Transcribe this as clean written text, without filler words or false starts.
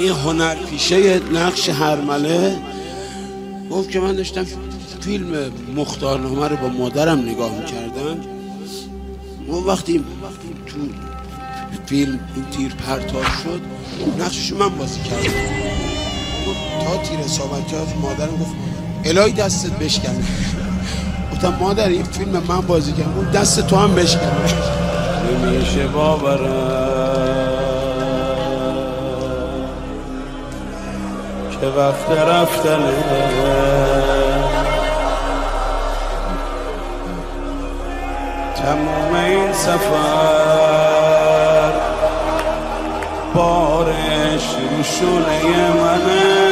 این هنرپیشه نقش هرمله گفت که من داشتم فیلم مختارنامه رو با مادرم نگاه میکردم. اون وقتی تو فیلم این تیر پرتاب شد نقششو من بازی کردم. گفت تا تیر اصابت کرد مادرم گفت الهی دستت بشکنه. گفتم مادر این فیلم من بازی کردم. گفت دست تو هم بشکنه. نمیشه باورم که وقت رفتنه تموم این سفر بارش رو شونه منه.